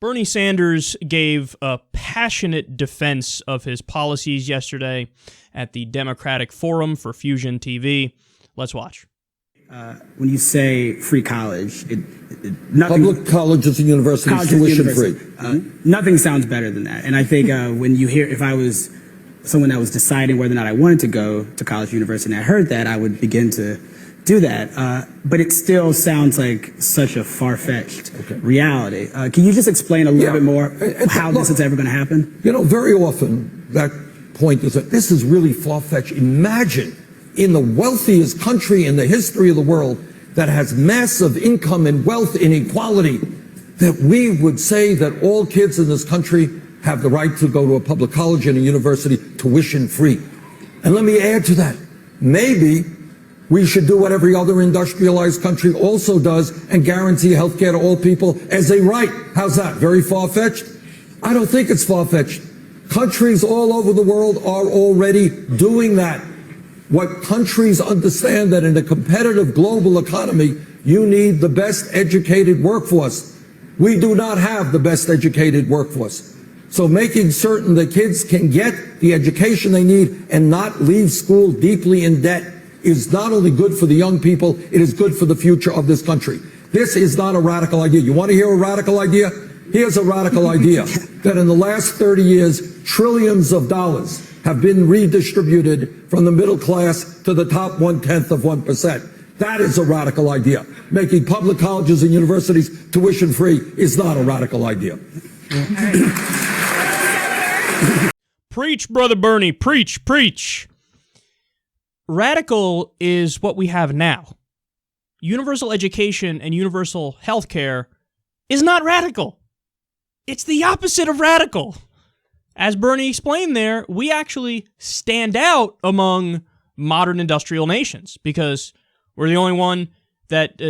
Bernie Sanders gave a passionate defense of his policies yesterday at the Democratic Forum for Fusion TV. Let's watch. When you say free college, public colleges and universities tuition free. Nothing sounds better than that. And I think when you hear, if I was someone that was deciding whether or not I wanted to go to college or university and I heard that, I would begin to do that. But it still sounds like such a far-fetched reality. Can you just explain a little bit more how this is ever going to happen? You know, very often that point is that this is really far-fetched. Imagine in the wealthiest country in the history of the world that has massive income and wealth inequality, that we would say that all kids in this country have the right to go to a public college and a university tuition free. And let me add to that. Maybe we should do what every other industrialized country also does and guarantee health care to all people as a right. How's that? Very far-fetched? I don't think it's far-fetched. Countries all over the world are already doing that. What countries understand that in a competitive global economy, you need the best educated workforce. We do not have the best educated workforce. So making certain that kids can get the education they need and not leave school deeply in debt is not only good for the young people, it is good for the future of this country. This is not a radical idea. You want to hear a radical idea? Here's a radical idea, that in the last 30 years, trillions of dollars have been redistributed from the middle class to the top 1/10 of 1%. That is a radical idea. Making public colleges and universities tuition free is not a radical idea. Preach, Brother Bernie, preach, preach. Radical is what we have now. Universal education and universal health care is not radical. It's the opposite of radical. As Bernie explained there, we actually stand out among modern industrial nations because we're the only one that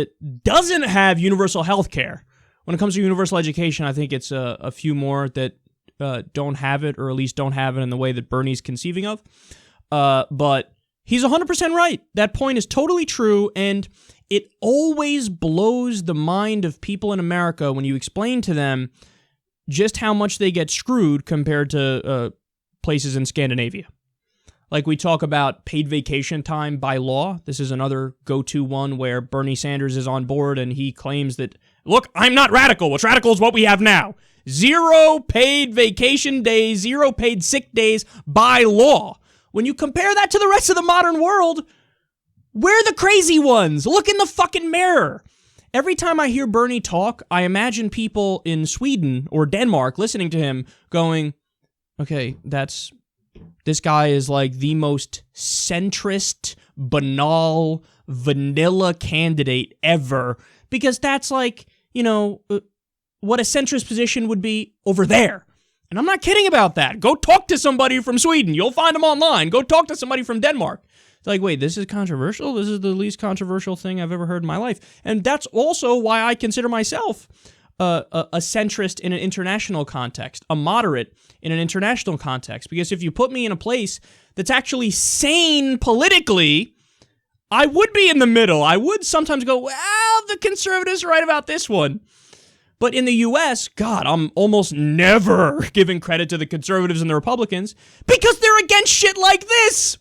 doesn't have universal health care. When it comes to universal education, I think it's a few more that don't have it, or at least don't have it in the way that Bernie's conceiving of. But he's 100% right. That point is totally true, and it always blows the mind of people in America when you explain to them just how much they get screwed compared to places in Scandinavia. Like we talk about paid vacation time by law. This is another go-to one where Bernie Sanders is on board and he claims that, look, I'm not radical. What's radical is what we have now. 0 paid vacation days, 0 paid sick days by law. When you compare that to the rest of the modern world, we're the crazy ones. Look in the fucking mirror. Every time I hear Bernie talk, I imagine people in Sweden or Denmark listening to him going, okay, this guy is like the most centrist, banal, vanilla candidate ever. Because that's like, you know, what a centrist position would be over there. And I'm not kidding about that. Go talk to somebody from Sweden. You'll find them online. Go talk to somebody from Denmark. It's like, wait, this is controversial? This is the least controversial thing I've ever heard in my life. And that's also why I consider myself a centrist in an international context, a moderate in an international context. Because if you put me in a place that's actually sane politically, I would be in the middle. I would sometimes go, well, the conservatives are right about this one. But in the U.S., God, I'm almost never giving credit to the conservatives and the Republicans because they're against shit like this.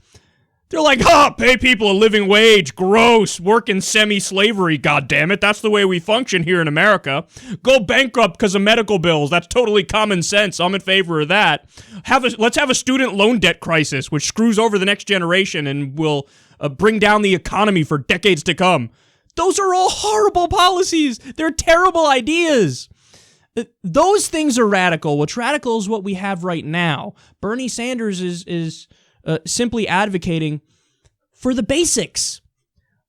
They're like, pay people a living wage, gross, work in semi-slavery, goddammit. That's the way we function here in America. Go bankrupt because of medical bills. That's totally common sense. I'm in favor of that. Let's have a student loan debt crisis, which screws over the next generation and will bring down the economy for decades to come. Those are all horrible policies. They're terrible ideas. Those things are radical. What's radical is what we have right now. Bernie Sanders is simply advocating for the basics.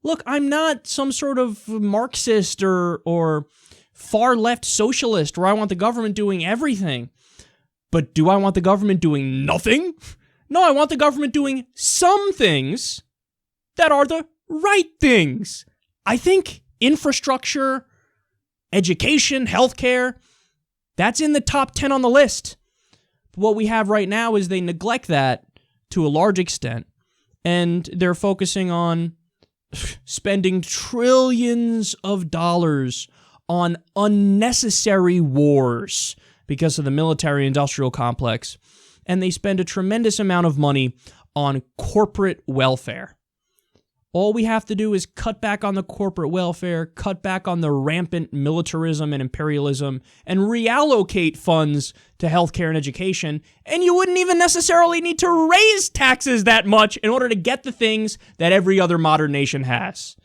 Look, I'm not some sort of Marxist or far-left socialist where I want the government doing everything. But do I want the government doing nothing? No, I want the government doing some things that are the right things. I think infrastructure, education, healthcare, that's in the top 10 on the list. What we have right now is they neglect that to a large extent, and they're focusing on spending trillions of dollars on unnecessary wars because of the military-industrial complex, and they spend a tremendous amount of money on corporate welfare. All we have to do is cut back on the corporate welfare, cut back on the rampant militarism and imperialism, and reallocate funds to healthcare and education, and you wouldn't even necessarily need to raise taxes that much in order to get the things that every other modern nation has.